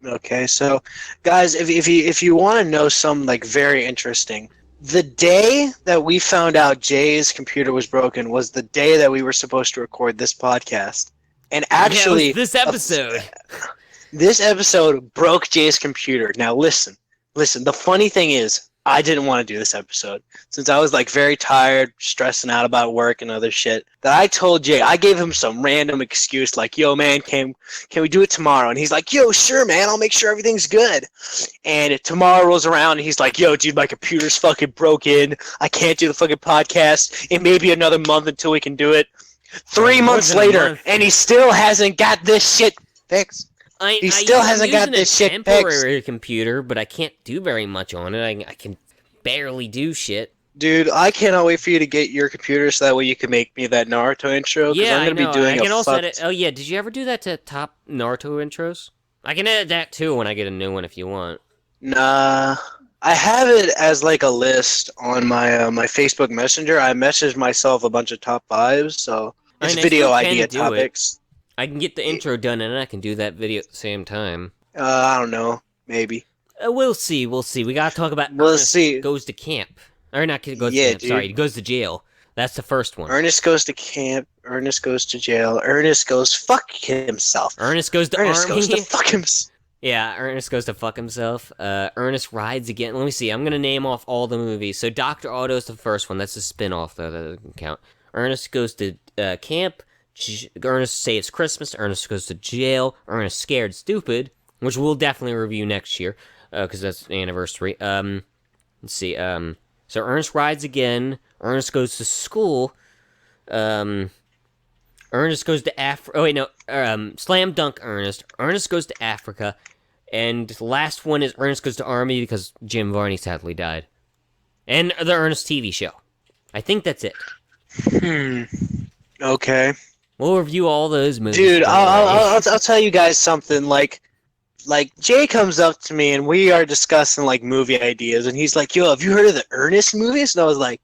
Okay, so guys, if you want to know something like very interesting, the day that we found out Jay's computer was broken was the day that we were supposed to record this podcast. And actually, yeah, it was this episode. This episode broke Jay's computer. Now listen. The funny thing is, I didn't want to do this episode since I was like very tired, stressing out about work and other shit. That I told Jay, I gave him some random excuse like, "Yo, man, can we do it tomorrow?" And he's like, "Yo, sure, man. I'll make sure everything's good." And tomorrow rolls around, and he's like, "Yo, dude, my computer's fucking broken. I can't do the fucking podcast. It may be another month until we can do it." 3 months later, and he still hasn't got this shit fixed. He still hasn't got this shit fixed. I'm using a temporary computer, but I can't do very much on it. I can barely do shit. Dude, I cannot wait for you to get your computer so that way you can make me that Naruto intro. Yeah, I'm gonna be doing I can also edit. Oh yeah, did you ever do that to top Naruto intros? I can edit that too when I get a new one if you want. Nah, I have it as like a list on my my Facebook Messenger. I messaged myself a bunch of top 5s, so it's video idea topics. I can get the intro done and I can do that video at the same time. I don't know, maybe. We'll see. We gotta talk about Ernest Goes to Camp. Or not goes to camp, dude. sorry, he goes to jail. That's the first one. Ernest Goes to Camp, Ernest Goes to Jail, Ernest Goes fuck himself. Ernest Goes to Ernest Army. Goes to fuck himself. Yeah, Ernest Goes to fuck himself. Ernest Rides Again. Let me see, I'm gonna name off all the movies. So Dr. Otto's the first one, that's a spin-off though, that doesn't count. Ernest Goes to Camp, Ernest Saves Christmas, Ernest Goes to Jail, Ernest Scared Stupid, which we'll definitely review next year, because that's the anniversary. Let's see, so Ernest Rides Again, Ernest Goes to School, Ernest Goes to Slam Dunk Ernest, Ernest Goes to Africa, and the last one is Ernest Goes to Army because Jim Varney sadly died. And the Ernest TV show. I think that's it. Okay. We'll review all those movies. Dude, I'll tell you guys something. Like Jay comes up to me and we are discussing like movie ideas, and he's like, "Yo, have you heard of the Ernest movies?" And I was like,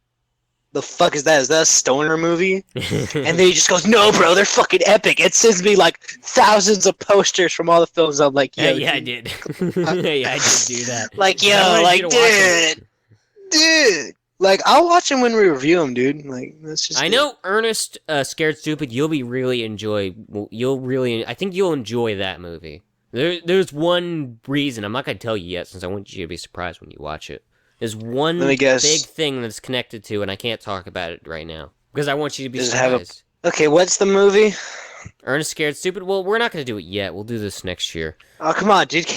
"The fuck is that? Is that a stoner movie?" And then he just goes, "No, bro, they're fucking epic." It sends me like thousands of posters from all the films. I'm like, "Yo, yeah, I did. Yeah, I did do that. Like, yo, like, dude. Like, I'll watch them when we review them, dude. Like, that's just. I know Ernest Scared Stupid. I think you'll enjoy that movie. There's one reason. I'm not gonna tell you yet, since I want you to be surprised when you watch it. There's one big thing that's connected to, and I can't talk about it right now because I want you to be surprised. Okay, what's the movie? Ernest Scared Stupid. Well, we're not gonna do it yet. We'll do this next year. Oh, come on, dude.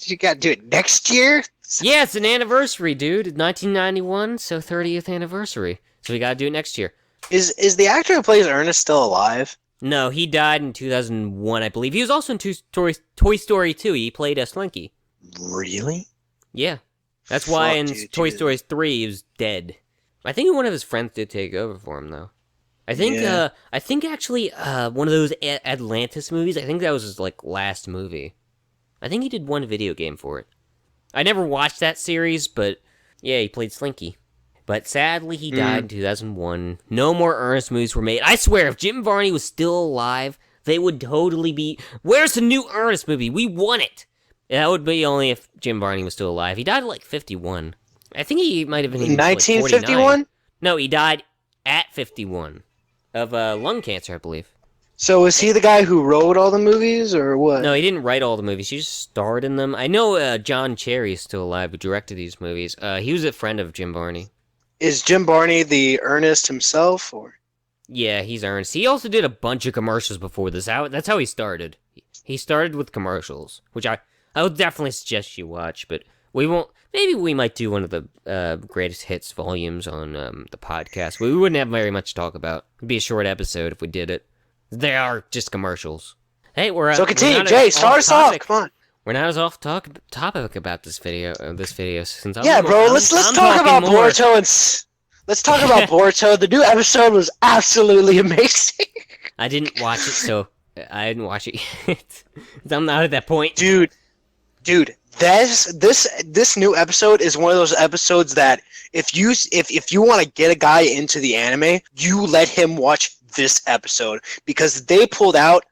You gotta do it next year? Yeah, it's an anniversary, dude. 1991, so 30th anniversary. So we gotta do it next year. Is the actor who plays Ernest still alive? No, he died in 2001, I believe. He was also in Toy Story 2. He played Slinky. Really? Yeah. That's why in Toy Story 3 he was dead. I think one of his friends did take over for him, though. I think actually one of those Atlantis movies, I think that was his like last movie. I think he did one video game for it. I never watched that series, but yeah, he played Slinky. But sadly, he died in 2001. No more Ernest movies were made. I swear, if Jim Varney was still alive, they would totally be... Where's the new Ernest movie? We want it! That would be only if Jim Varney was still alive. He died at like 51. I think he might have been... 1951? Like no, he died at 51. Of lung cancer, I believe. So is he the guy who wrote all the movies, or what? No, he didn't write all the movies. He just starred in them. I know John Cherry is still alive, who directed these movies. He was a friend of Jim Varney. Is Jim Varney the Ernest himself, or? Yeah, he's Ernest. He also did a bunch of commercials before this. That's how he started. He started with commercials, which I would definitely suggest you watch, but we won't... Maybe we might do one of the greatest hits volumes on the podcast. We wouldn't have very much to talk about. It'd be a short episode if we did it. They are just commercials. Hey, So continue, Jay, start us off, come on. We're not as off topic about this video since let's talk about Boruto let's talk about Boruto. The new episode was absolutely amazing. I didn't watch it, so I didn't watch it yet. I'm not at that point. Dude, this new episode is one of those episodes that if you want to get a guy into the anime, you let him watch this episode, because they pulled out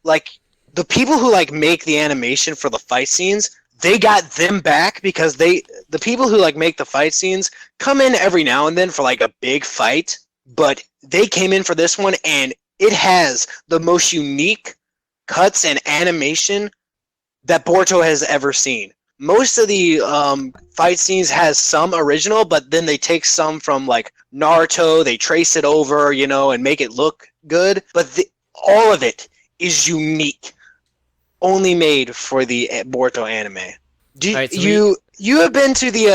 like the people who like make the animation for the fight scenes, they got them back because the people who like make the fight scenes come in every now and then for like a big fight, but they came in for this one and it has the most unique cuts and animation that Boruto has ever seen. Most of the fight scenes has some original, but then they take some from like Naruto, they trace it over, you know, and make it look good. But all of it is unique, only made for the Boruto anime. Right, so you have been to the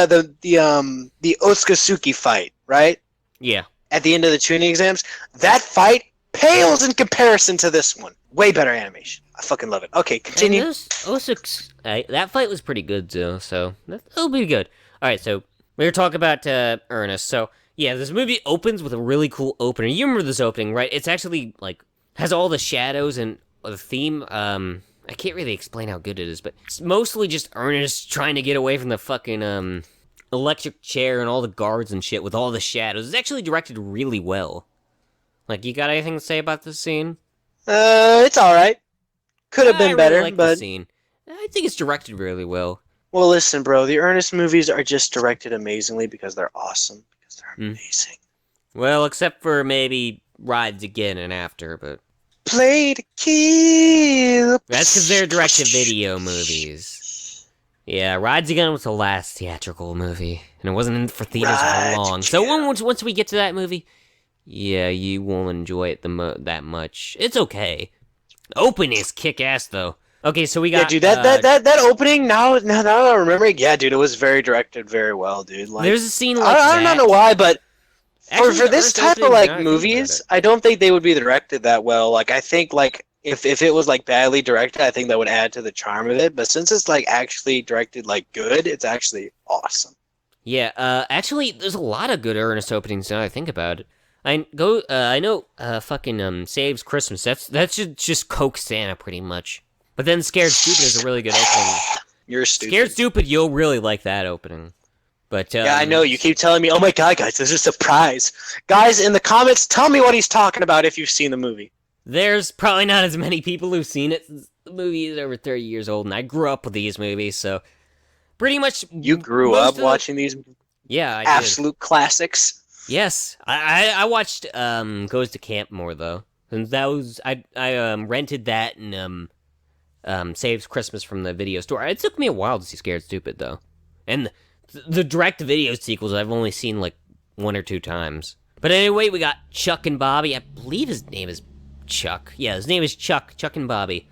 Otsutsuki fight, right? Yeah. At the end of the tuning exams, that fight pales in comparison to this one. Way better animation. I fucking love it. Okay, continue. That fight was pretty good too, so that'll be good. All right, so we were talking about Ernest. So yeah, this movie opens with a really cool opener. You remember this opening, right? It's actually like has all the shadows and the theme. I can't really explain how good it is, but it's mostly just Ernest trying to get away from the fucking electric chair and all the guards and shit with all the shadows. It's actually directed really well. Like, you got anything to say about this scene? It's all right. Could have been better, really like but the scene. I think it's directed really well. Well, listen, bro. The Ernest movies are just directed amazingly because they're awesome. Because they're amazing. Well, except for maybe Rides Again and After, but Play to Kill. that's because they're direct-to-video movies. Yeah, Rides Again was the last theatrical movie, and it wasn't in for theaters for long. So once we get to that movie, yeah, you won't enjoy it that much. It's okay. Opening is kick-ass, though. Okay, so we got... Yeah, dude, that opening, now that I remember it, yeah, dude, it was very directed very well, dude. Like, there's a scene like I don't know why, but actually, for this type of, like, movies, I don't think they would be directed that well. Like, I think, like, if it was, like, badly directed, I think that would add to the charm of it. But since it's, like, actually directed, like, good, it's actually awesome. Yeah, actually, there's a lot of good Ernest openings now I think about it. I know, fucking, Saves Christmas. That's just Coke Santa, pretty much. But then Scared Stupid is a really good opening. You're stupid. Scared Stupid, you'll really like that opening. But, yeah, I know. You keep telling me, oh my god, guys, there's a surprise. Guys, in the comments, tell me what he's talking about if you've seen the movie. There's probably not as many people who've seen it. The movie is over 30 years old, and I grew up with these movies, so pretty much... You grew up watching these absolute classics? Yes, I watched Goes to Camp more though, and that was I rented that and Saves Christmas from the video store. It took me a while to see Scared Stupid though, and the direct video sequels I've only seen like 1 or 2 times. But anyway, we got Chuck and Bobby. I believe his name is Chuck. Yeah, his name is Chuck and Bobby.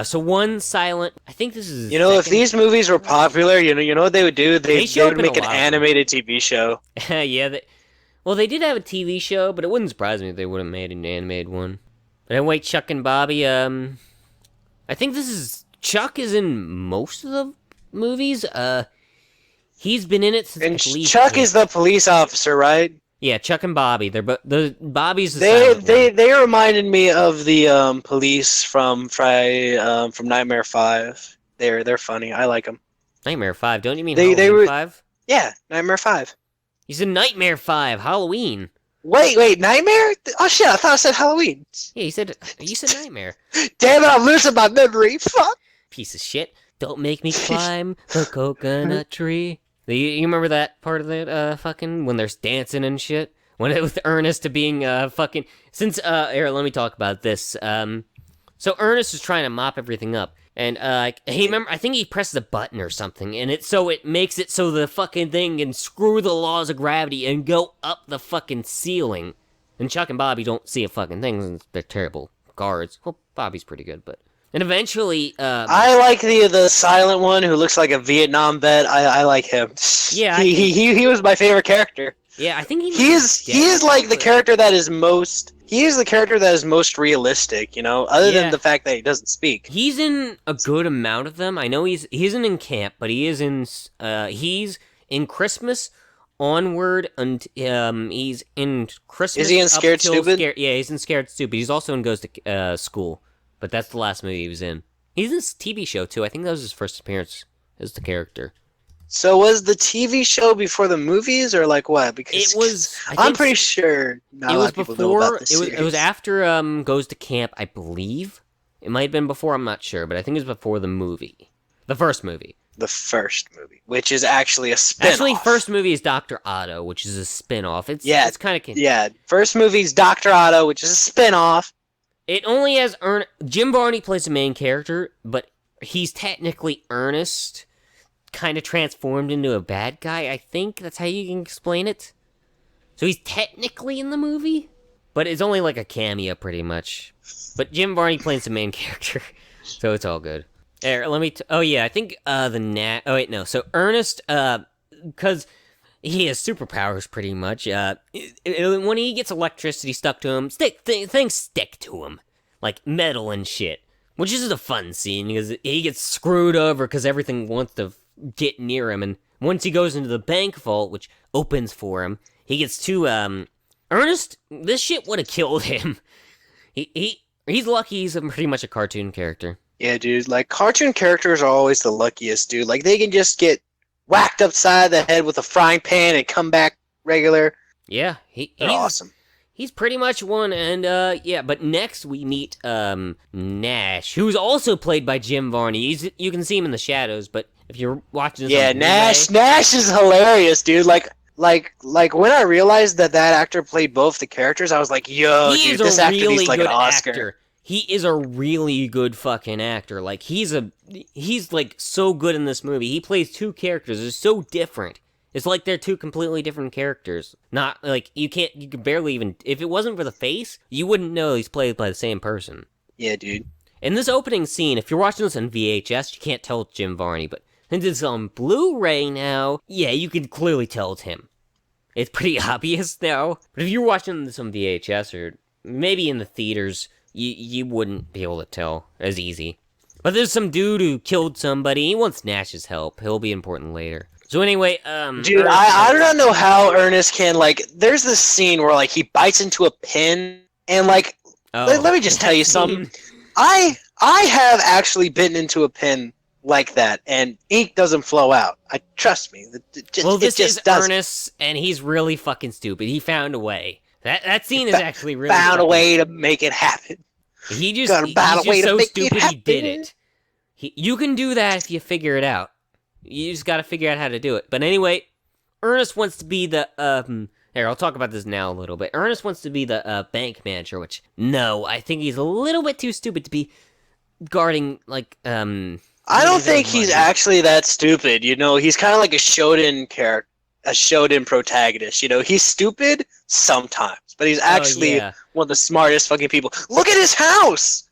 So one silent. I think this is. You know, if these movies were popular, you know what they would do? They would make an animated TV show. Yeah. Well, they did have a TV show, but it wouldn't surprise me if they would have made an animated one. But anyway, Chuck and Bobby, I think this is... Chuck is in most of the movies. He's been in it since and at least... Chuck is the police officer, right? Yeah, Chuck and Bobby. Bobby's the they reminded me of the police from Nightmare 5. They're funny. I like them. Nightmare 5? Don't you mean Halloween 5? Yeah, Nightmare 5. He's in Nightmare 5, Halloween. Wait, Nightmare? Oh shit, I thought I said Halloween. Yeah, you said Nightmare. Damn it, I'm losing my memory. Fuck. Piece of shit. Don't make me climb the coconut tree. You remember that part of the fucking when there's dancing and shit? When it with Ernest to being fucking since here, let me talk about this. So Ernest is trying to mop everything up. And I think he presses a button or something, and it makes it so the fucking thing can screw the laws of gravity and go up the fucking ceiling. And Chuck and Bobby don't see a fucking thing, they're terrible guards. Well, Bobby's pretty good, but... And eventually, I like the silent one who looks like a Vietnam vet. I like him. Yeah, he was my favorite character. Yeah, I think he is like the character that is most... He is the character that is most realistic, you know, other than the fact that he doesn't speak. He's in a good amount of them. I know he isn't in Camp, but he's in Christmas Onward, and he's in Christmas. Is he in Scared Stupid? Yeah, he's in Scared Stupid. He's also in Goes to School, but that's the last movie he was in. He's in this TV show too. I think that was his first appearance as the character. So was the TV show before the movies, or like what? Because it was. I'm pretty sure not a lot of people know about this series. It was after Goes to Camp, I believe. It might have been before, I'm not sure, but I think it was before the movie. The first movie. The first movie, which is actually a spin-off. Actually, first movie is Dr. Otto, which is a spin-off. It's kind of... Yeah, first movie's Dr. Otto, which is a spin-off. It only has Jim Varney plays the main character, but he's technically Ernest, kind of transformed into a bad guy, I think. That's how you can explain it. So he's technically in the movie, but it's only like a cameo, pretty much. But Jim Varney plays the main character, so it's all good. There, let me... I think So Ernest, because he has superpowers, pretty much. When he gets electricity stuck to him, things stick to him. Like metal and shit. Which is a fun scene, because he gets screwed over because everything wants to get near him. And once he goes into the bank vault, which opens for him, he gets too, Ernest, this shit would have killed him. He's lucky he's pretty much a cartoon character. Yeah, dude, like, cartoon characters are always the luckiest, dude. Like, they can just get whacked upside the head with a frying pan and come back regular. Yeah, he's awesome. He's pretty much one, and, but next we meet, Nash, who's also played by Jim Varney. You can see him in the shadows, but if you're watching this on Nash is hilarious, dude. Like, when I realized that actor played both the characters, I was like, yo, dude, this actor needs, like, an Oscar. Actor. He is a really good fucking actor. Like, he's like so good in this movie. He plays two characters. They're so different. It's like they're two completely different characters. Not like you can barely even, if it wasn't for the face, you wouldn't know he's played by the same person. Yeah, dude. In this opening scene, if you're watching this on VHS, you can't tell it's Jim Varney, but since it's on Blu-ray now, yeah, you can clearly tell it's him. It's pretty obvious now. But if you're watching this on VHS or maybe in the theaters, you wouldn't be able to tell as easy. But there's some dude who killed somebody. He wants Nash's help. He'll be important later. So anyway, dude, I do not know how Ernest can, like, there's this scene where, like, he bites into a pin, and, like, let me just tell you something. I have actually bitten into a pin like that, and ink doesn't flow out. Trust me. This is Ernest, and he's really fucking stupid. He found a way. That scene is actually really found a way to make it happen. He's just so stupid he did it. You can do that if you figure it out. You just gotta figure out how to do it. But anyway, Ernest wants to be the, here, I'll talk about this now a little bit. Ernest wants to be the, bank manager, which, no, I think he's a little bit too stupid to be guarding, like, I don't think he's actually that stupid, you know? He's kind of like a Shonen character. A Shonen protagonist, you know, he's stupid sometimes, but he's actually one of the smartest fucking people. Look at his house!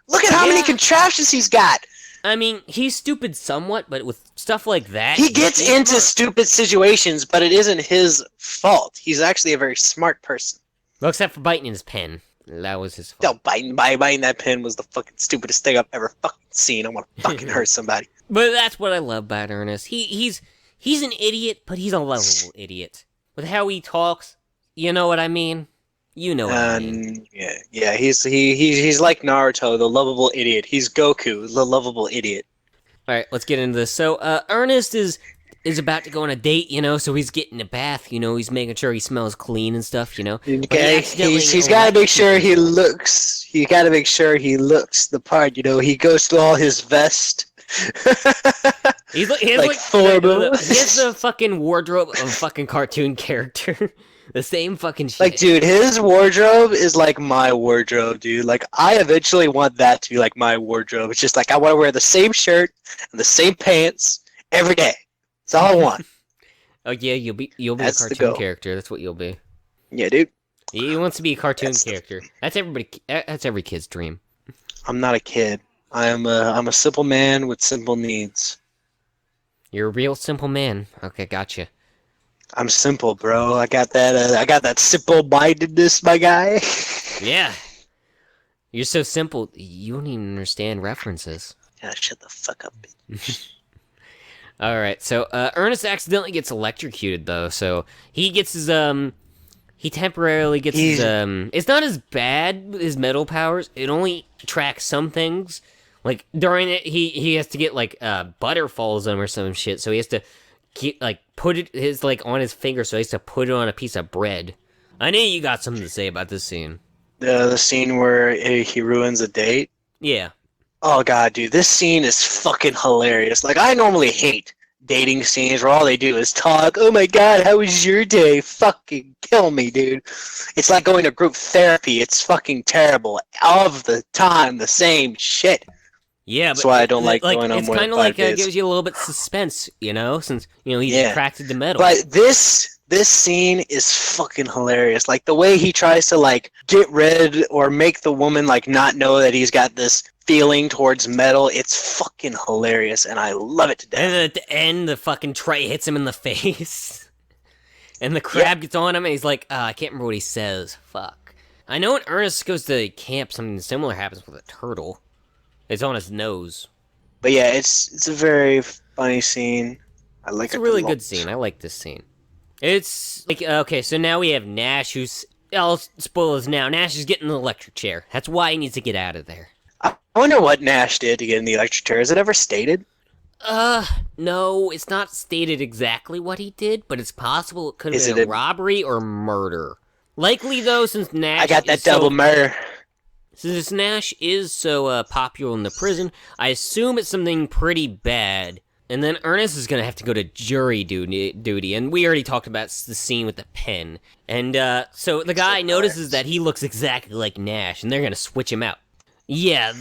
Look at how many contraptions he's got! I mean, he's stupid somewhat, but with stuff like that... He gets into stupid situations, but it isn't his fault. He's actually a very smart person. Well, except for biting his pen. That was his fault. No, biting that pen was the fucking stupidest thing I've ever fucking seen. I want to fucking hurt somebody. But that's what I love about Ernest. He's an idiot, but he's a lovable idiot. With how he talks, you know what I mean? You know what I mean. Yeah, he's like Naruto, the lovable idiot. He's Goku, the lovable idiot. Alright, let's get into this. So, Ernest is about to go on a date, you know, so he's getting a bath, you know, he's making sure he smells clean and stuff, you know. Okay, he's gotta make sure he looks the part, you know, he goes through all his vest. He has the fucking wardrobe of a fucking cartoon character. The same fucking shit. Like, dude, his wardrobe is like my wardrobe, dude. Like, I eventually want that to be like my wardrobe. It's just like, I want to wear the same shirt and the same pants every day. That's all I want. Oh yeah, you'll be a cartoon character. That's what you'll be. Yeah, dude. He wants to be a cartoon character. That's every kid's dream. I'm not a kid. I'm a simple man with simple needs. You're a real simple man. Okay, gotcha. I'm simple, bro. I got that simple-mindedness, my guy. Yeah. You're so simple, you don't even understand references. Yeah, shut the fuck up, bitch. Alright, so, Ernest accidentally gets electrocuted, though, so he gets his, he temporarily gets his, it's not as bad, his metal powers, it only tracks some things. Like, during it, he has to get, like, butter falls on him or some shit, so he has to keep, like, put it, on his finger, so he has to put it on a piece of bread. I knew you got something to say about this scene. The scene where he ruins a date? Yeah. Oh god, dude, this scene is fucking hilarious. Like, I normally hate dating scenes where all they do is talk. Oh my god, how was your day? Fucking kill me, dude. It's like going to group therapy. It's fucking terrible. All of the time, the same shit. Yeah, That's but why I don't like going on it's more than kind of 5 like days. gives you a little bit suspense, you know, since he's Yeah. attracted to metal. But this scene is fucking hilarious. Like the way he tries to like get rid or make the woman like not know that he's got this feeling towards metal. It's fucking hilarious, and I love it to death. And then at the end, the fucking tray hits him in the face, and the crab gets on him, and he's like, I can't remember what he says. Fuck. I know when Ernest goes to camp, something similar happens with a turtle. It's on his nose. But yeah, it's a very funny scene. I like It's it a really lot. good scene. I like this scene. It's like, okay, so now we have Nash, who's, I'll spoil this now. Nash is getting the electric chair. That's why he needs to get out of there. I wonder what Nash did to get in the electric chair. Is it ever stated? No, it's not stated exactly what he did, but it's possible it could have Is been it a a- robbery or murder. Likely, though, since Nash I got that is double murder. Since Nash is so popular in the prison, I assume it's something pretty bad. And then Ernest is gonna have to go to jury duty, and we already talked about the scene with the pen. And so the guy notices that he looks exactly like Nash, and they're gonna switch him out. Yeah,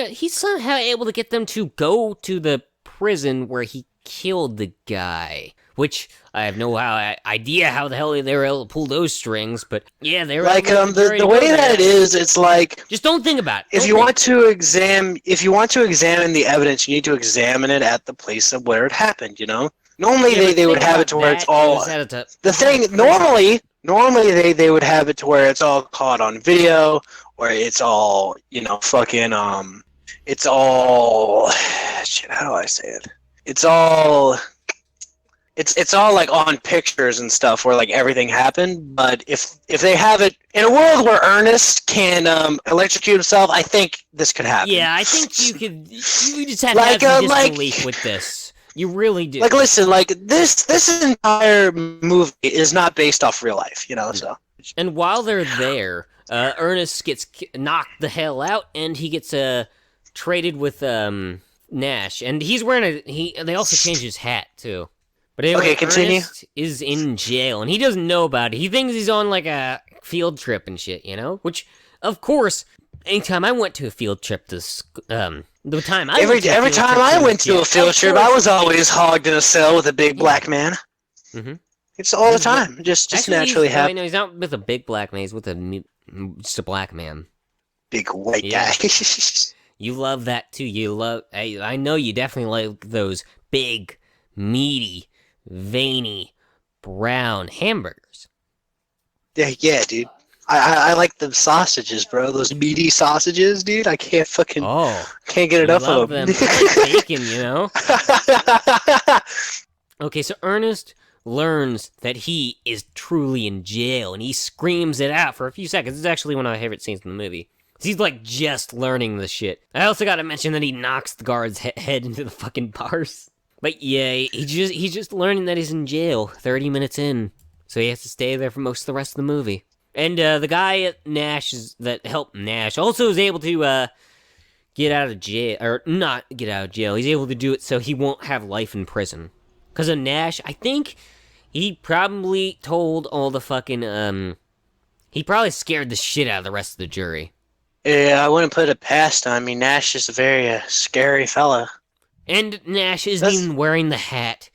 he's somehow able to get them to go to the prison where he killed the guy. Which, I have no idea how the hell they were able to pull those strings, but yeah, they were Like able to the way that it is, it's like just don't think about it. if you want to examine the evidence, you need to examine it at the place of where it happened. You know, normally Yeah, but they would think have about it to where it's that, all. was at a The thing normally they would have it to where it's all caught on video, or it's all fucking it's all shit. How do I say it? It's all like on pictures and stuff where like everything happened. But if they have it in a world where Ernest can electrocute himself, I think this could happen. Yeah, I think you could. You just have Like, to have some like- disbelief with this. You really do. Like, listen, like this entire movie is not based off real life, so. And while they're there, Ernest gets knocked the hell out, and he gets traded with Nash, and he's wearing They also change his hat too. But anyway, Okay, continue. Ernest is in jail, and he doesn't know about it. He thinks he's on like a field trip and shit, Which, of course, anytime I went to a field trip, the time I Every time I went to a field trip, I was always hogged in a cell with a big black man. Mm-hmm. It's all the time. Just Actually, naturally I happen. know he's not with a big black man. He's with just a black man. Big white Yeah. guy. You love that too. I know you definitely like those big, meaty, veiny, brown hamburgers. yeah, dude. I like the sausages, bro. Those meaty sausages, dude. I can't fucking can't get enough love of them. I like bacon, Okay, so Ernest learns that he is truly in jail, and he screams it out for a few seconds. It's actually one of my favorite scenes in the movie. He's like just learning this shit. I also gotta mention that he knocks the guard's head into the fucking bars. But yeah, he's just learning that he's in jail 30 minutes in, so he has to stay there for most of the rest of the movie. And the guy at that helped Nash also is able to get out of jail, or not get out of jail. He's able to do it so he won't have life in prison. Because of Nash, I think he probably told all the fucking he probably scared the shit out of the rest of the jury. Yeah, I wouldn't put it past him. I mean, Nash is a very scary fella. And Nash isn't even wearing the hat.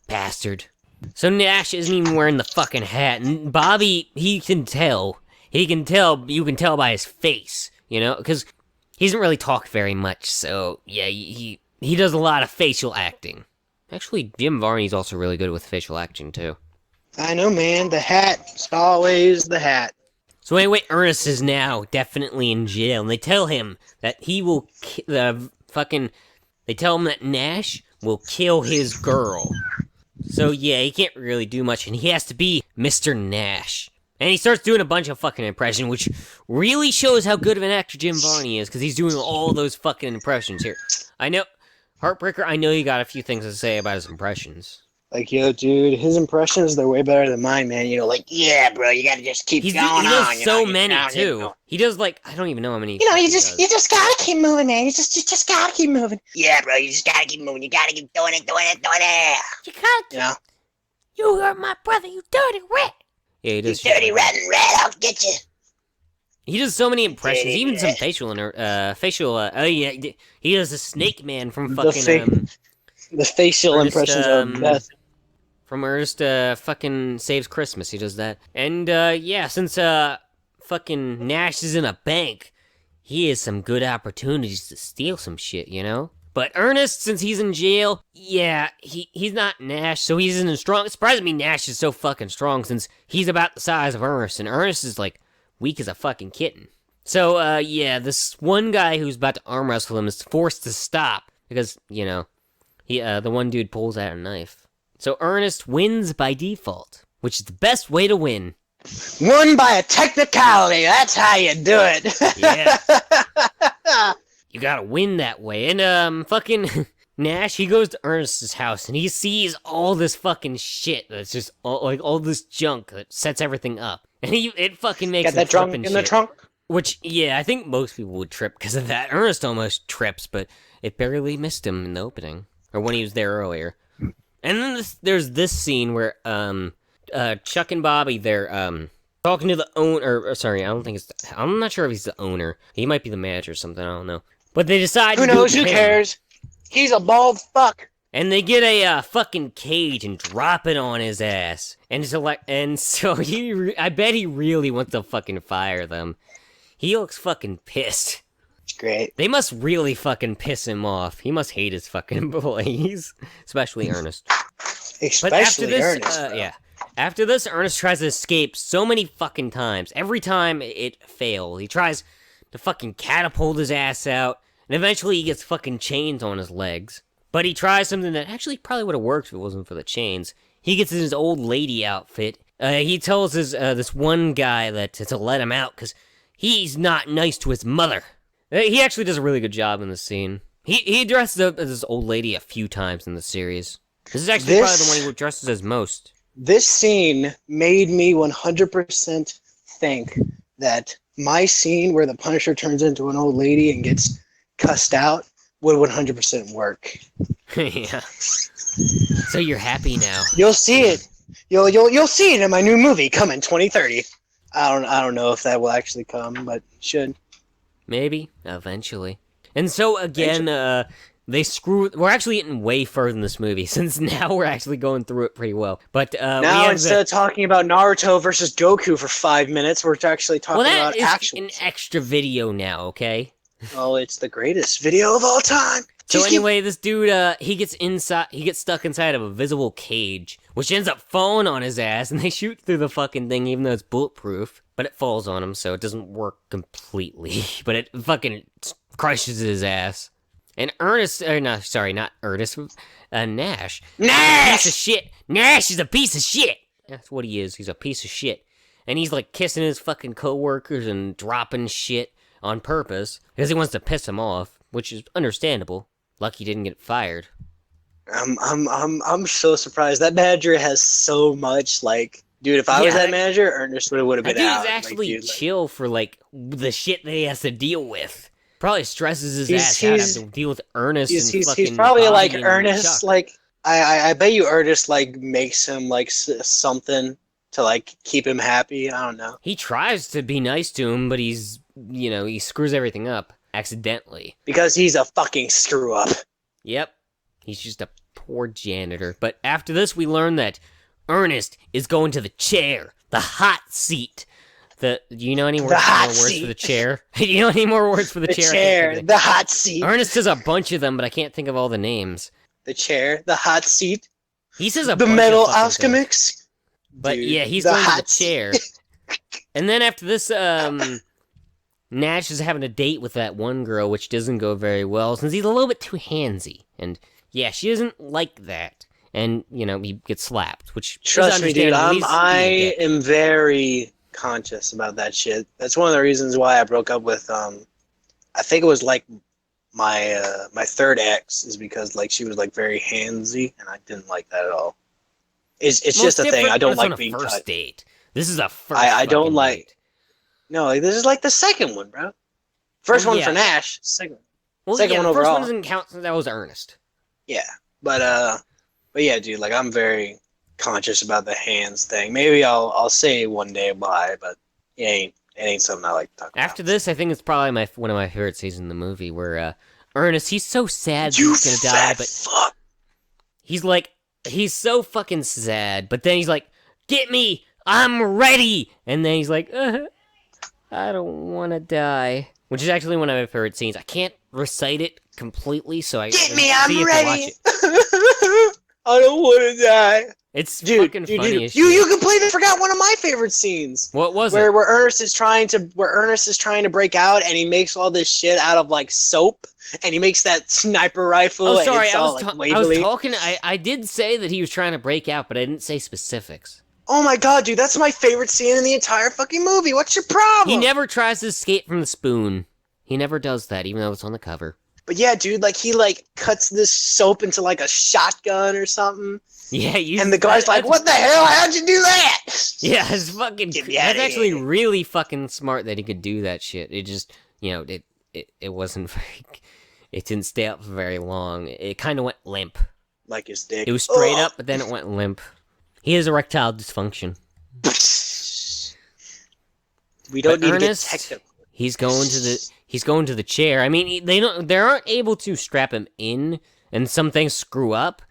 Bastard. So Nash isn't even wearing the fucking hat, and Bobby, you can tell by his face, because he doesn't really talk very much, so yeah, he does a lot of facial acting. Actually, Jim Varney's also really good with facial acting, too. I know, man. The hat is always the hat. So anyway, Ernest is now definitely in jail, and they tell him that he will they tell him that Nash will kill his girl. So yeah, he can't really do much, and he has to be Mr. Nash. And he starts doing a bunch of fucking impressions, which really shows how good of an actor Jim Varney is, because he's doing all those fucking impressions here. I know, Heartbreaker, I know you got a few things to say about his impressions. Like, yo, dude, his impressions, they're way better than mine, man. You know, like, yeah, bro, you gotta just keep going on. He does you so know, many, you too. know. He does, like, I don't even know how many. You know, he just gotta keep moving, man. You just gotta keep moving. Yeah, bro, you just gotta keep moving. You gotta keep doing it. You gotta keep, you know? You hurt my brother, you dirty rat. Yeah, he does. You dirty rotten rat, I'll get you. He does so many impressions, Dirty even some he does the Snake Man from fucking, the facial Ernest, impressions are best. From Ernest fucking Saves Christmas, he does that. And yeah, since fucking Nash is in a bank, he has some good opportunities to steal some shit, you know? But Ernest, since he's in jail, yeah, he's not Nash, so he's in a strong. It surprises me Nash is so fucking strong since he's about the size of Ernest, and Ernest is like weak as a fucking kitten. So yeah, this one guy who's about to arm wrestle him is forced to stop because, you know, the one dude pulls out a knife. So Ernest wins by default, which is the best way to win. Won by a technicality. That's how you do it. Yeah. You gotta win that way. And fucking Nash, he goes to Ernest's house and he sees all this fucking shit that's just all this junk that sets everything up. And it fucking makes him trip and shit. The trunk? Which, yeah, I think most people would trip because of that. Ernest almost trips, but it barely missed him in the opening. Or when he was there earlier. And then there's this scene where Chuck and Bobby, they're talking to the owner. Sorry, I'm not sure if he's the owner. He might be the manager or something. I don't know. But they decide. Who knows? Who cares? He's a bald fuck. And they get a fucking cage and drop it on his ass. And so I bet he really wants to fucking fire them. He looks fucking pissed. Great. They must really fucking piss him off. He must hate his fucking employees, especially Ernest. Ernest. Yeah. After this, Ernest tries to escape so many fucking times. Every time it fails. He tries to fucking catapult his ass out, and eventually he gets fucking chains on his legs. But he tries something that actually probably would have worked if it wasn't for the chains. He gets in his old lady outfit. He tells this one guy that to let him out because he's not nice to his mother. He actually does a really good job in this scene. He dresses up as this old lady a few times in the series. This is actually probably the one he dresses as most. This scene made me 100% think that my scene where the Punisher turns into an old lady and gets cussed out would 100% work. Yeah. So you're happy now. You'll see it. You'll see it in my new movie coming 2030. I don't know if that will actually come, but it should. Maybe eventually. And so again, we're actually getting way further in this movie since now we're actually going through it pretty well. But now instead of talking about Naruto versus Goku for 5 minutes, we're actually talking about action. An extra video now, okay? Oh, it's the greatest video of all time. So anyway, this dude, he gets stuck inside of a visible cage, which ends up falling on his ass, and they shoot through the fucking thing even though it's bulletproof. But it falls on him, so it doesn't work completely. But it fucking crushes his ass. And Ernest, not Ernest, Nash. Nash! Piece of shit. Nash is a piece of shit. That's what he is. He's a piece of shit. And he's like kissing his fucking coworkers and dropping shit on purpose because he wants to piss them off, which is understandable. Lucky he didn't get fired. I'm so surprised. That manager has so much, like, dude, if I was that manager, Ernest would have been out. He's actually chill for, like, the shit that he has to deal with. Probably stresses his ass out having to deal with Ernest and fucking He's probably Bobby like and Ernest, Chuck. like, I bet you Ernest, like, makes him, like, something to, like, keep him happy. I don't know. He tries to be nice to him, but he's, he screws everything up accidentally. Because he's a fucking screw-up. Yep. He's just a poor janitor. But after this, we learn that Ernest is going to the chair, the hot seat. Do you know any more words for the chair? Do you know any more words for the chair? The chair, the hot seat. Ernest says a bunch of them, but I can't think of all the names. The chair, the hot seat. He says a the bunch metal of fucking alchemics. things. But dude, yeah, he's the going to the hot chair. And then after this, Nash is having a date with that one girl, which doesn't go very well since he's a little bit too handsy. And yeah, she doesn't like that. And, he gets slapped, which Trust me, dude, I am very conscious about that shit. That's one of the reasons why I broke up with, I think it was, like, my third ex, is because, like, she was, like, very handsy, and I didn't like that at all. It's just a thing. I don't like on being a first cut. date. This is a first. I don't like. Date. No, like, this is like the second one, bro. First one for Nash. Second one the overall. First one doesn't count since that was Ernest. Yeah, but yeah, dude. Like, I'm very conscious about the hands thing. Maybe I'll say one day why, but it ain't something I like to talk about. After this, I think it's probably one of my favorite scenes in the movie where Ernest, he's so sad that you he's gonna die, but fuck. he's so fucking sad, but then he's like, "Get me, I'm ready," and then he's like, "I don't want to die," which is actually one of my favorite scenes. I can't recite it completely, so Get me, I'm ready. I don't want to die. It's fucking funny as shit. You completely forgot one of my favorite scenes. What was it? Where Ernest is trying to break out, and he makes all this shit out of like soap, and he makes that sniper rifle. Oh, sorry, and I was talking. I did say that he was trying to break out, but I didn't say specifics. Oh my god, dude, that's my favorite scene in the entire fucking movie. What's your problem? He never tries to escape from the spoon. He never does that, even though it's on the cover. But yeah, dude, like he like cuts this soap into like a shotgun or something. Yeah, and the guy's like, "What the hell? How'd you do that?" Yeah, it's fucking. That's actually really fucking smart that he could do that shit. It just, it wasn't very. It didn't stay up for very long. It kind of went limp. Like his dick. It was straight up, but then it went limp. He has erectile dysfunction. We don't need Ernest, to get technical. He's going to the chair. I mean, they aren't able to strap him in, and some things screw up.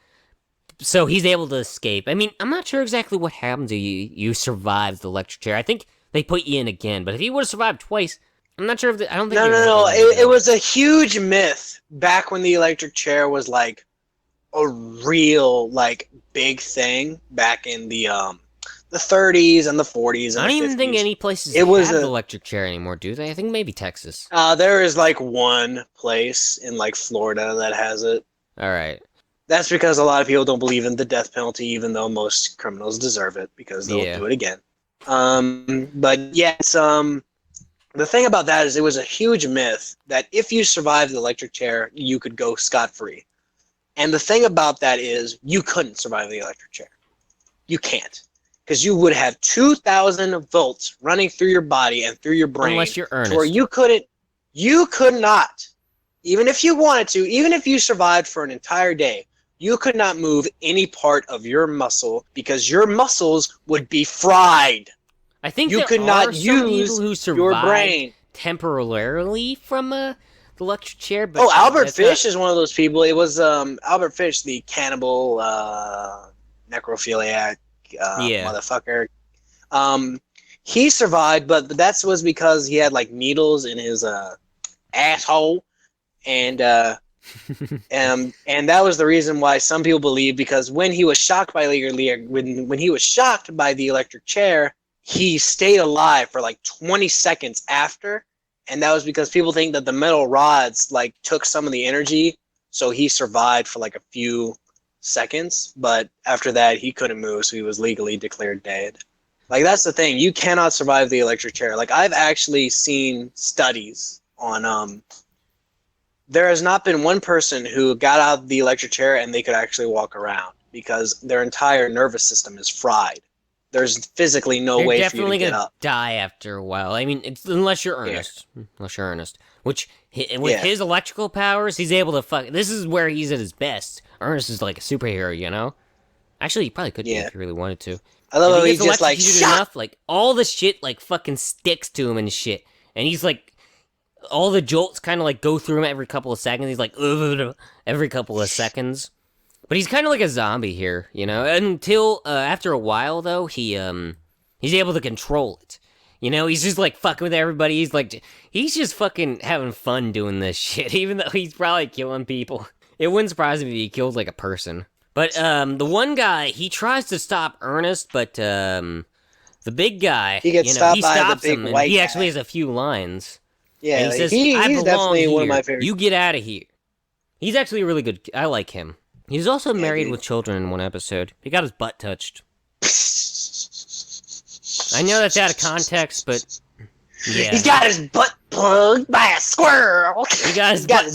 So he's able to escape. I mean, I'm not sure exactly what happened to you. You survived the electric chair. I think they put you in again. But if he would have survived twice, I'm not sure if I don't think. No. It was a huge myth back when the electric chair was like a real like big thing back in the 30s and the 40s. And I don't even 50s. think any places have the electric chair anymore, do they? I think maybe Texas. There is like one place in like Florida that has it. All right. That's because a lot of people don't believe in the death penalty, even though most criminals deserve it because they'll do it again. But yeah, it's the thing about that is it was a huge myth that if you survived the electric chair, you could go scot-free. And the thing about that is you couldn't survive the electric chair. You can't. Because you would have 2,000 volts running through your body and through your brain. Unless you're Ernest. Where you could not, even if you wanted to, even if you survived for an entire day, you could not move any part of your muscle because your muscles would be fried. I think you could not use who your brain temporarily from the electric chair. But Albert Fish is one of those people. It was Albert Fish, the cannibal necrophiliac motherfucker. He survived, but that was because he had like needles in his asshole, and that was the reason why some people believe, because when he was shocked by when he was shocked by the electric chair, he stayed alive for like 20 seconds after, and that was because people think that the metal rods like took some of the energy, so he survived for like a few seconds, but after that he couldn't move, so he was legally declared dead. Like, that's the thing, you cannot survive the electric chair. Like, I've actually seen studies on there has not been one person who got out of the electric chair and they could actually walk around because their entire nervous system is fried. There's physically no way for you to get up. Die after a while. I mean, unless you're Ernest. Yeah. Unless you're Ernest. Which, with his electrical powers, he's able to this is where he's at his best. Ernest is like a superhero, you know? Actually, he probably could be if he really wanted to. I love how he's just like, enough, like, all the shit, like, fucking sticks to him and shit. And he's like, all the jolts kind of, like, go through him every couple of seconds. He's like, every couple of seconds. But he's kind of like a zombie here, you know? Until, after a while, though, he's able to control it. You know, he's just, like, fucking with everybody. He's just fucking having fun doing this shit, even though he's probably killing people. It wouldn't surprise me if he killed, like, a person. But, the one guy, he tries to stop Ernest, but, the big guy, he stops him, big and he actually has a few lines. Yeah, and he says, he's definitely here. One of my favorites. You get out of here. He's actually really good. I like him. He's also married with children in one episode. He got his butt touched. I know that's out of context, but yeah. He's got his butt plugged by a squirrel. He got his butt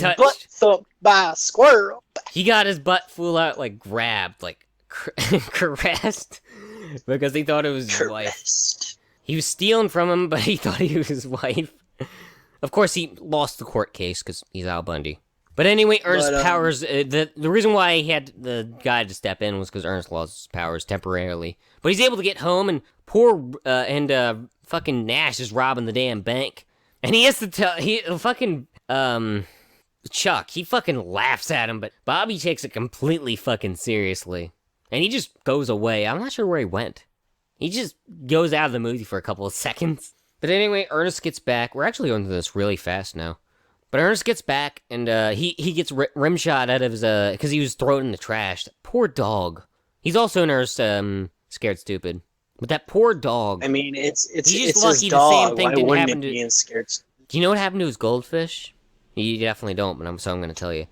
thumped by a squirrel. He got his butt full out, like, grabbed, like, caressed because he thought it was his wife. He was stealing from him, but he thought he was his wife. Of course, he lost the court case because he's Al Bundy. But anyway, Ernest Powers, the reason why he had the guy to step in was because Ernest lost his powers temporarily. But he's able to get home, and fucking Nash is robbing the damn bank. And he has to tell, Chuck, he fucking laughs at him, but Bobby takes it completely fucking seriously. And he just goes away. I'm not sure where he went. He just goes out of the movie for a couple of seconds. But anyway, Ernest gets back. We're actually going through this really fast now. But Ernest gets back, and he gets rim shot out of his, because he was thrown in the trash. That poor dog. He's also Ernest, Scared Stupid. But that poor dog. I mean, it's he's just it's lucky his dog. the same thing Why didn't wouldn't happen it to... be in Scared? Do you know what happened to his goldfish? You definitely don't, but I'm going to tell you.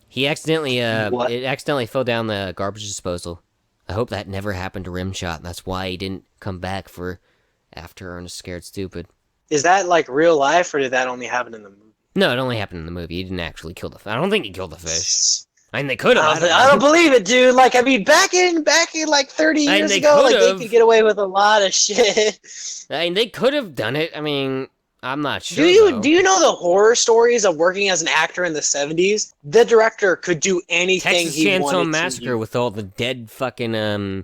He accidentally, it accidentally fell down the garbage disposal. I hope that never happened to Rimshot, and that's why he didn't come back for after Ernest Scared Stupid. Is that like real life, or did that only happen in the movie? No, it only happened in the movie. He didn't actually kill the fish. I don't think he killed the fish. I mean, they could have. I don't believe it, dude. Like, I mean, back in like 30 years ago, like they could get away with a lot of shit. I mean, they could have done it. I mean, I'm not sure. Do you know the horror stories of working as an actor in the 70s? The director could do anything Texas he Chainsaw wanted Massacre to. with all the dead fucking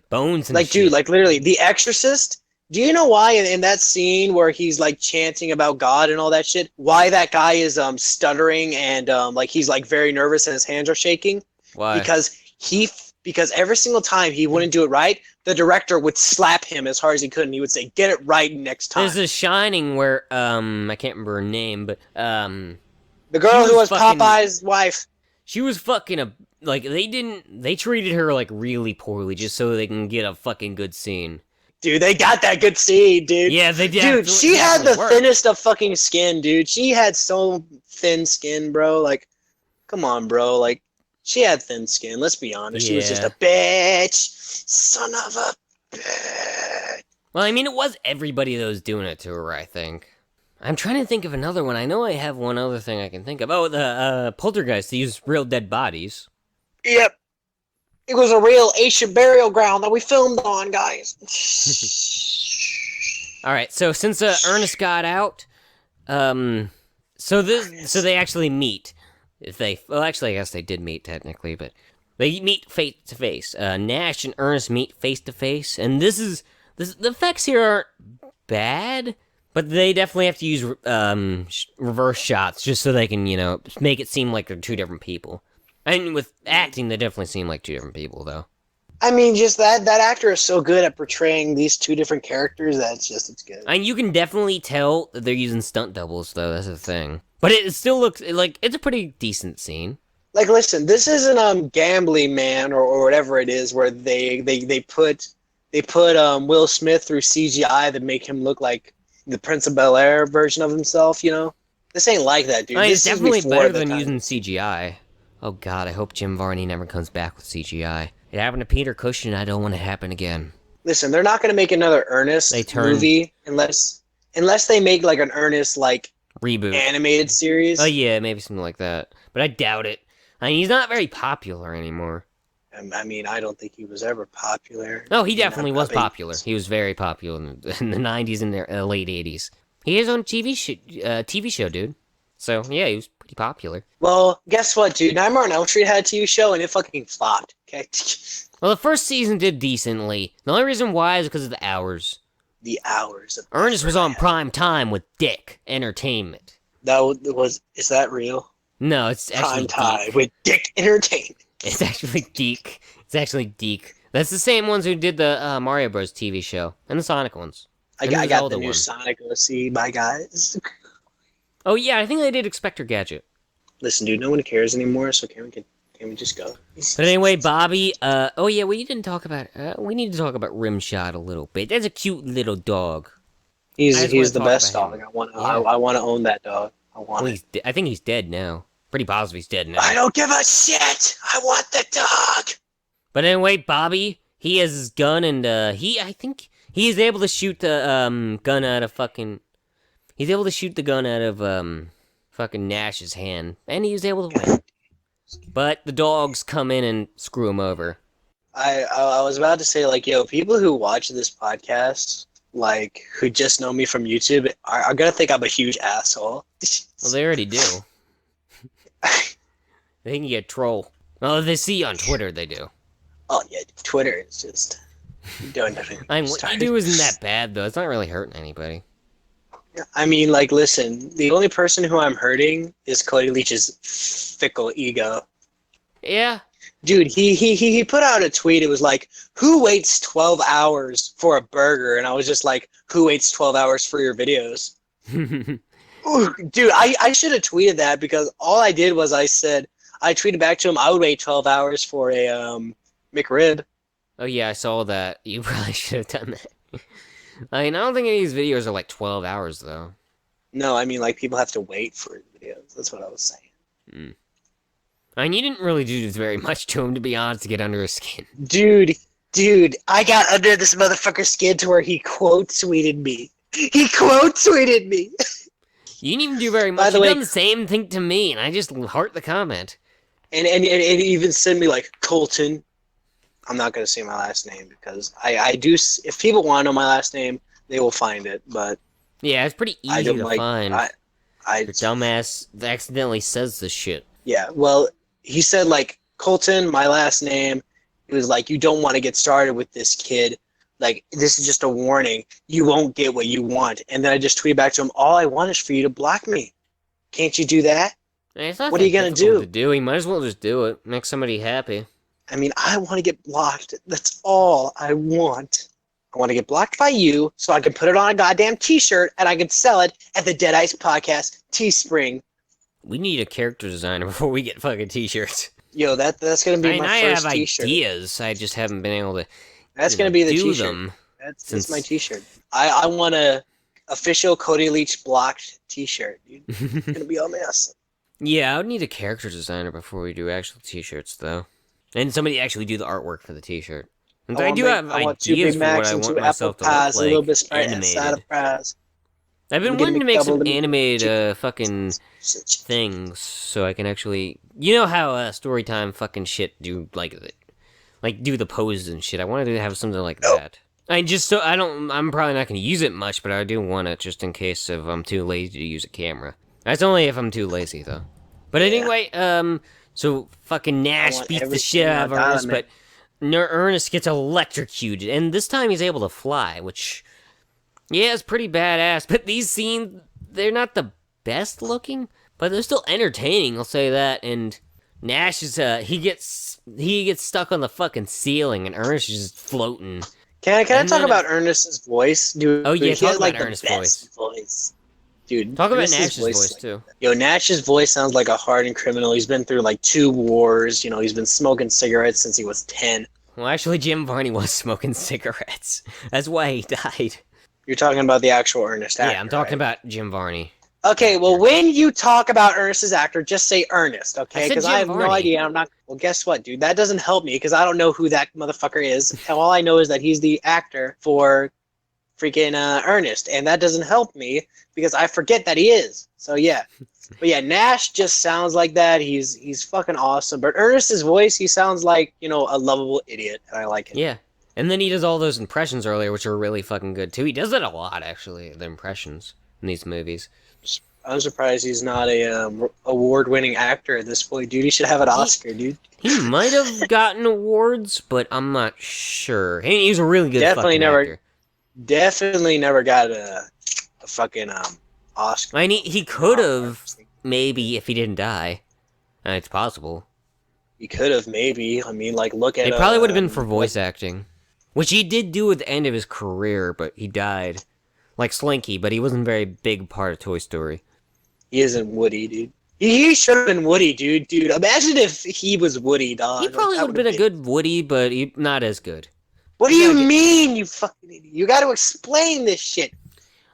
bones and like, shit. dude, like literally, The Exorcist. Do you know why in that scene where he's like chanting about God and all that shit, why that guy is stuttering and like he's like very nervous and his hands are shaking? Why? Because every single time he wouldn't do it right, the director would slap him as hard as he could, and he would say, "Get it right next time." There's a Shining where I can't remember her name, but the girl who was Popeye's wife. She was fucking they treated her like really poorly just so they can get a fucking good scene. Dude, they got that good scene, dude. Yeah, they did. Dude, she had the thinnest of fucking skin, dude. She had so thin skin, bro. Like, come on, bro. Like, she had thin skin. Let's be honest. She was just a bitch. Son of a bitch. Well, I mean, it was everybody that was doing it to her, I think. I'm trying to think of another one. I know I have one other thing I can think of. Oh, the Poltergeist. They used real dead bodies. Yep. It was a real ancient burial ground that we filmed on, guys. All right, so since Ernest got out, so they actually meet. Actually, I guess they did meet technically, but they meet face to face. Nash and Ernest meet face to face, and the effects here aren't bad, but they definitely have to use reverse shots just so they can make it seem like they're two different people. And with acting, they definitely seem like two different people, though. I mean, just that actor is so good at portraying these two different characters that it's good. And you can definitely tell that they're using stunt doubles, though. That's the thing. But it still looks like it's a pretty decent scene. Like, listen, this isn't Gambling Man or whatever it is, where they put Will Smith through CGI that make him look like the Prince of Bel-Air version of himself. This ain't like that, dude. I mean, this it's definitely better than time. using CGI. Oh God, I hope Jim Varney never comes back with CGI. It happened to Peter Cushing, I don't want it to happen again. Listen, they're not going to make another Ernest movie unless they make like an Ernest like reboot animated series. Oh yeah, maybe something like that. But I doubt it. I mean, he's not very popular anymore. I mean, I don't think he was ever popular. No, he definitely was popular. He was very popular in the 90s and the late 80s. He has his own TV show, dude. So, yeah, he was pretty popular. Well, guess what, dude? Nightmare on Elm Street had a TV show, and it fucking flopped, okay? Well, the first season did decently. The only reason why is because of the hours. The hours. Ernest was on prime time with Dick Entertainment. Is that real? No, it's actually Prime time with Dick Entertainment. It's actually Deke. It's actually Deke. That's the same ones who did the Mario Bros. TV show and the Sonic ones. I got the new Sonic OC, my guys. Oh yeah, I think they did Inspector Gadget. Listen, dude, no one cares anymore, so can we just go? But anyway, Bobby, oh yeah, we didn't talk about, we need to talk about Rimshot a little bit. That's a cute little dog. He's the best dog. I want to own that dog. I think he's dead now. Pretty positive he's dead now. I don't give a shit! I want the dog! But anyway, Bobby, he has his gun, and I think he is able to shoot the gun out of fucking... He's able to shoot the gun out of fucking Nash's hand, and he was able to win. But the dogs come in and screw him over. I was about to say, like, yo, people who watch this podcast, like, who just know me from YouTube, are gonna think I'm a huge asshole. Well, they already do. They can get troll. Well, if they see you on Twitter, they do. Oh yeah, Twitter is just doing nothing. I mean, what you do isn't that bad, though. It's not really hurting anybody. I mean, like, listen, the only person who I'm hurting is Cody Leach's fickle ego. Yeah. Dude, he put out a tweet. It was like, who waits 12 hours for a burger? And I was just like, who waits 12 hours for your videos? Ooh, dude, I should have tweeted that because all I did was I tweeted back to him, I would wait 12 hours for a McRib. Oh, yeah, I saw that. You probably should have done that. I mean, I don't think any of these videos are like 12 hours, though. No, I mean, like, people have to wait for videos. That's what I was saying. I mean, you didn't really do very much to him, to be honest, to get under his skin. Dude, I got under this motherfucker's skin to where he quote tweeted me. He quote tweeted me. You didn't even do very much. He done the same thing to me, and I just heart the comment. And he even sent me, like, Colton. I'm not going to say my last name because I do. If people want to know my last name, they will find it. But yeah, it's pretty easy to find. Your dumbass accidentally says this shit. Yeah, well, he said, like, Colton, my last name. He was like, you don't want to get started with this kid. Like, this is just a warning. You won't get what you want. And then I just tweeted back to him, all I want is for you to block me. Can't you do that? What are you going to do? He might as well just do it. Make somebody happy. I mean, I want to get blocked. That's all I want. I want to get blocked by you so I can put it on a goddamn t-shirt and I can sell it at the Deadites Podcast Teespring. We need a character designer before we get fucking t-shirts. Yo, that's going to be my first t-shirt. t-shirt. I have ideas. I just haven't been able to That's going to be the do t-shirt. Them that's my t-shirt. I want a official Cody Leach blocked t-shirt, dude. It's going to be all mess. Yeah, I would need a character designer before we do actual t-shirts, though. And somebody actually do the artwork for the t-shirt. And I do have ideas for what I want myself to look like. A little bit animated. I've been wanting to make some animated fucking things so I can actually... You know how Storytime fucking shit do, like do the poses and shit. I wanted to have something like that. I'm probably not going to use it much, but I do want it just in case if I'm too lazy to use a camera. That's only if I'm too lazy, though. But anyway, so fucking Nash beats the shit out of Ernest, but Ernest gets electrocuted, and this time he's able to fly, which, yeah, is pretty badass. But these scenes, they're not the best looking, but they're still entertaining, I'll say that. And Nash is, he gets stuck on the fucking ceiling, and Ernest is just floating. Can I talk about Ernest's voice? Dude, oh, yeah, talk about like Ernest's voice. Dude, talk about Nash's voice too. Yo, Nash's voice sounds like a hardened criminal. He's been through like 2 wars. You know, he's been smoking cigarettes since he was 10. Well, actually, Jim Varney was smoking cigarettes. That's why he died. You're talking about the actual Ernest actor, yeah, I'm talking about Jim Varney. Okay, well, when you talk about Ernest's actor, just say Ernest, okay? Because I have Varney. no idea. I'm not. Well, guess what, dude? That doesn't help me because I don't know who that motherfucker is. All I know is that he's the actor for freaking Ernest, and that doesn't help me because I forget that he is. So yeah, but yeah, Nash just sounds like that. He's fucking awesome. But Ernest's voice, he sounds like, you know, a lovable idiot, and I like it. Yeah, and then he does all those impressions earlier, which are really fucking good too. He does that a lot, actually, the impressions in these movies. I'm surprised he's not a award-winning actor at this point, dude. He should have an Oscar, dude. He might have gotten awards, but I'm not sure. He's a really good fucking actor. Definitely never got a fucking Oscar. I mean, he could have, maybe, if he didn't die. It's possible. He could have, maybe. I mean, like, look at... It probably would have been for voice acting. Which he did do at the end of his career, but he died. Like Slinky, but he wasn't a very big part of Toy Story. He isn't Woody, dude. He should have been Woody, dude. Dude, imagine if he was Woody, dog. He probably would have been a good Woody, but not as good. What do you mean, you fucking idiot? You got to explain this shit.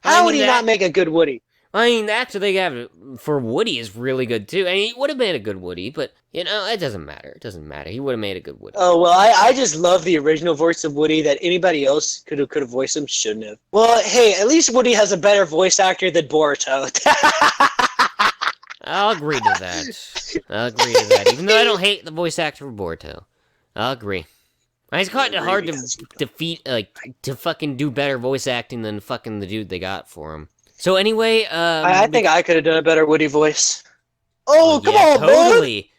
How would he not make a good Woody? I mean, the actor they have for Woody is really good, too. I mean, he would have made a good Woody, but, you know, it doesn't matter. It doesn't matter. He would have made a good Woody. Oh, well, I just love the original voice of Woody that anybody else could have voiced him, shouldn't have. Well, hey, at least Woody has a better voice actor than Boruto. I'll agree to that. Even though I don't hate the voice actor for Boruto. I'll agree. It's kind of hard to because defeat, to fucking do better voice acting than fucking the dude they got for him. So anyway, I think I could have done a better Woody voice. Oh, come yeah, on, totally.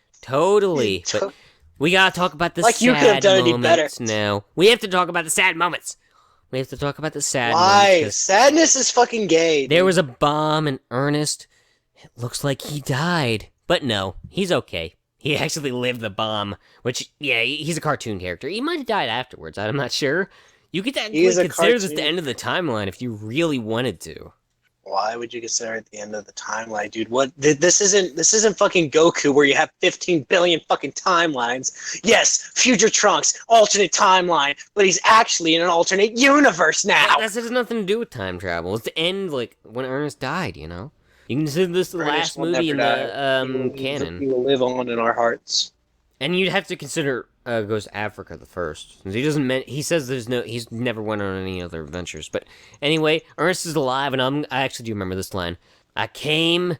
bud! But we gotta talk about the Like you could have sad done any better. moments now. We have to talk about the sad moments. We have to talk about the sad Why? moments. 'Cause Sadness is fucking gay. there dude. was a bomb in Ernest. It looks like he died. But no, he's okay. He actually lived the bomb, which, yeah, he's a cartoon character. He might have died afterwards, I'm not sure. You could He's a consider this the cartoon. end of the timeline if you really wanted to. Why would you consider it the end of the timeline, dude? What? This isn't fucking Goku where you have 15 billion fucking timelines. Yes, future Trunks, alternate timeline, but he's actually in an alternate universe now. That has nothing to do with time travel. It's the end, like, when Ernest died, you know? You can consider this the Ernest last will movie in never the die. canon. He will live on in our hearts. And you'd have to consider Goes to Africa the first. He says he's never went on any other adventures. But anyway, Ernest is alive, and I actually do remember this line. I came,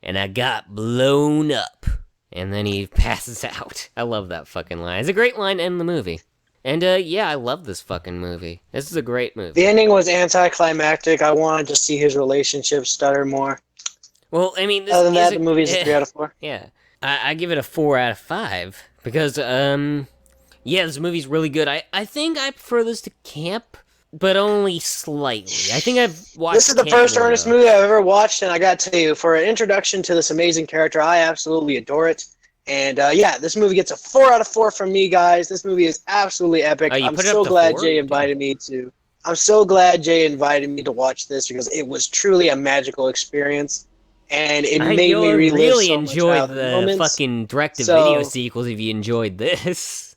and I got blown up. And then he passes out. I love that fucking line. It's a great line to end the movie. And yeah, I love this fucking movie. This is a great movie. The ending was anticlimactic. I wanted to see his relationship stutter more. Well, I mean, Other than that, the movie is a 3 out of 4. Yeah. I give it a 4 out of 5. Because, yeah, this movie's really good. I think I prefer this to Camp, but only slightly. I think I've watched This is the Camp first more, Ernest though. movie I've ever watched, and I got to tell you, for an introduction to this amazing character, I absolutely adore it. And yeah, this movie gets a 4 out of 4 from me, guys. This movie is absolutely epic. Oh, you I'm put it so up to glad 4? Jay invited me to. I'm so glad Jay invited me to watch this because it was truly a magical experience, and it made me relive really so much enjoyed childhood the moments. fucking direct-to-video So- sequels if you enjoyed this.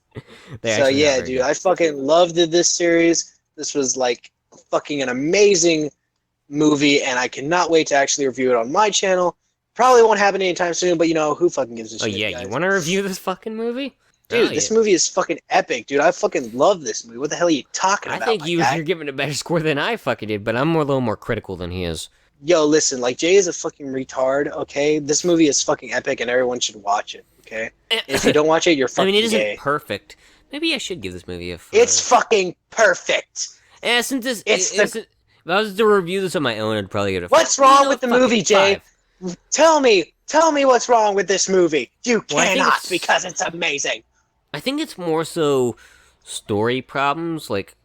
They're So actually not yeah, very dude, good. I fucking loved this series. This was like fucking an amazing movie, and I cannot wait to actually review it on my channel. Probably won't happen anytime soon, but you know, who fucking gives a Oh shit, yeah, guys? you want to review this fucking movie? Dude, Oh, this yeah. movie is fucking epic, dude. I fucking love this movie. What the hell are you talking I about, think my you're guy? giving a better score than I fucking did, but I'm a little more critical than he is. Yo, listen, like, Jay is a fucking retard, okay? This movie is fucking epic, and everyone should watch it, okay? And if you don't watch it, you're I fucking mean, it isn't gay. perfect. Maybe I should give this movie a 4. It's fucking perfect! Yeah, since this, It's if I was to review this on my own, I'd probably give it a 5. What's wrong No, with the fuck it, movie, Jay? 5. Tell me what's wrong with this movie. You Well, I think cannot, it's- because it's amazing. I think it's more so story problems, like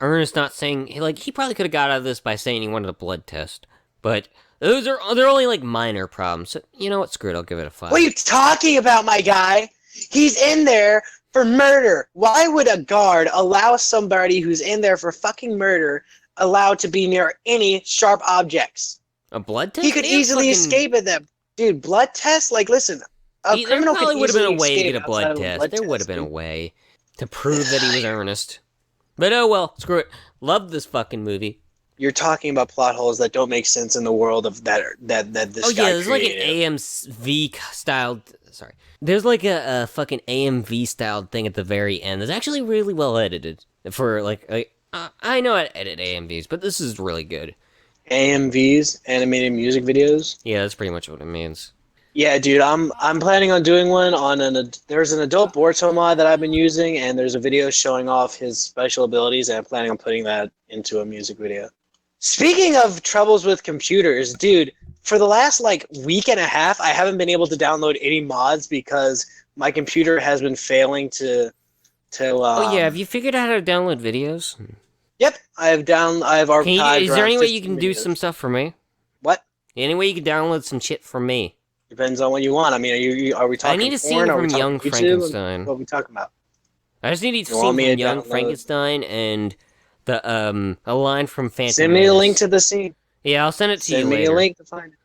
Ernest not saying, like, he probably could have got out of this by saying he wanted a blood test, but they're only like minor problems. So, you know what? Screw it, I'll give it a 5. What are you talking about, my guy? He's in there for murder. Why would a guard allow somebody who's in there for fucking murder allowed to be near any sharp objects? A blood test? He could They have easily fucking- escape at them. Dude, blood test? Like, listen, a There criminal probably could would have been easily a way to escape get a outside blood of a test. blood There would have test, been a dude. way to prove that he was Ernest. But oh well, screw it. Love this fucking movie. You're talking about plot holes that don't make sense in the world of that this Oh guy yeah, there's like an created. AMV styled. Sorry, there's like a fucking AMV styled thing at the very end. It's actually really well edited for like I know how to edit AMVs, but this is really good. AMVs, animated music videos. Yeah, that's pretty much what it means. Yeah, dude, I'm planning on doing one on there's an adult Boruto mod that I've been using, and there's a video showing off his special abilities, and I'm planning on putting that into a music video. Speaking of troubles with computers, dude, for the last like week and a half, I haven't been able to download any mods because my computer has been failing to. Oh yeah, have you figured out how to download videos? Yep, I've archived. Is there around any way you 15 can do videos. some stuff for me? What? Any way you can download some shit for me? Depends on what you want. I mean, are we talking? I need a scene porn? Are we from talking Young YouTube? Frankenstein. What are we talking about? I just need a You scene want from me to Young download- Frankenstein and a line from Phantom Send me a Menace. link to the scene. Yeah, I'll send it to Send you me later. a link to find it.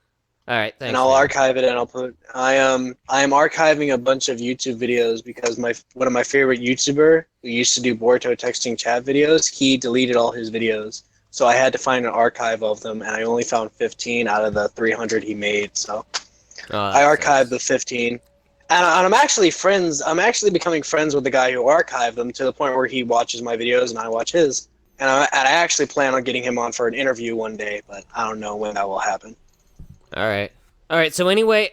All right, thanks. And I'll man. archive it, and I'll put. I am archiving a bunch of YouTube videos because one of my favorite YouTuber who used to do Boruto texting chat videos, he deleted all his videos, so I had to find an archive of them, and I only found 15 out of the 300 he made. So Oh, I that archived sucks. the 15, and I'm actually friends. I'm actually becoming friends with the guy who archived them to the point where he watches my videos and I watch his. And I actually plan on getting him on for an interview one day, but I don't know when that will happen. All right. So anyway,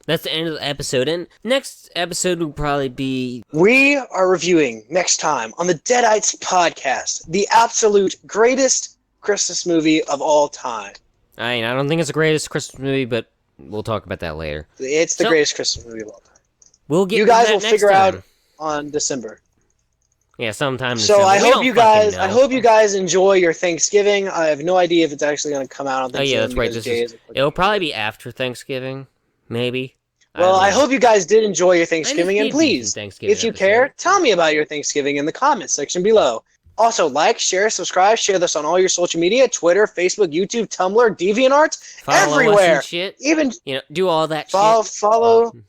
That's the end of the episode, and next episode will probably be... We are reviewing, next time, on the Deadites Podcast, the absolute greatest Christmas movie of all time. I don't think it's the greatest Christmas movie, but we'll talk about that later. It's the greatest Christmas movie of all time. We'll get you guys will next figure time. out on December. Yeah, sometime. So December. I hope you guys enjoy your Thanksgiving. I have no idea if it's actually going to come out on Thanksgiving. Oh yeah, that's right. It'll probably be after Thanksgiving, maybe. Well, I hope you guys did enjoy your Thanksgiving, and please, if you care, episode. tell me about your Thanksgiving in the comments section below. Also, like, share, subscribe, share this on all your social media, Twitter, Facebook, YouTube, Tumblr, DeviantArt, Follow everywhere. us and shit. Even do all that shit.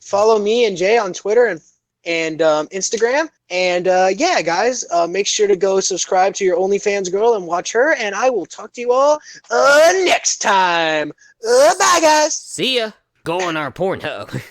Follow me and Jay on Twitter and Instagram. And yeah, guys, make sure to go subscribe to your OnlyFans girl and watch her. And I will talk to you all next time. Bye, guys. See ya. Go on our Pornhub.